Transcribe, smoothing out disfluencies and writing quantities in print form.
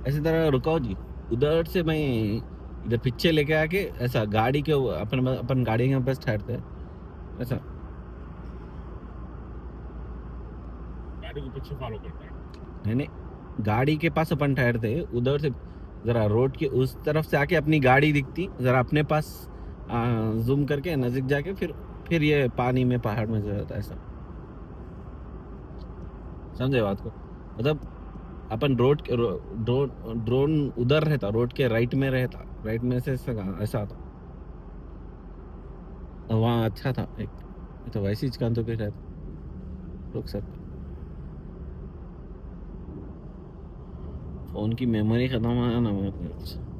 ऐसी तरह रुकाओ जी, उधर से मैं इधर पीछे लेके आके ऐसा गाड़ी के अपन अपन गाड़ी के पास ठहरते हैं ऐसा। गाड़ी को पीछे फॉलो करता है। नहीं नहीं, गाड़ी के पास अपन ठहरते हैं उधर से, जरा रोड के उस तरफ से आके अपनी गाड़ी दिखती, जरा अपने पास जूम करके नजदीक जाके फिर ये पानी में पहाड़ में जाता है ऐसा। समझे बात को? मतलब अपन ड्रोन उधर रहता, रोड के राइट में रहता, राइट में से ऐसा आता। वहाँ अच्छा था एक, तो वैसे ही कान तो भी रहता रुक सकता। फोन की मेमोरी खत्म है ना मेरे।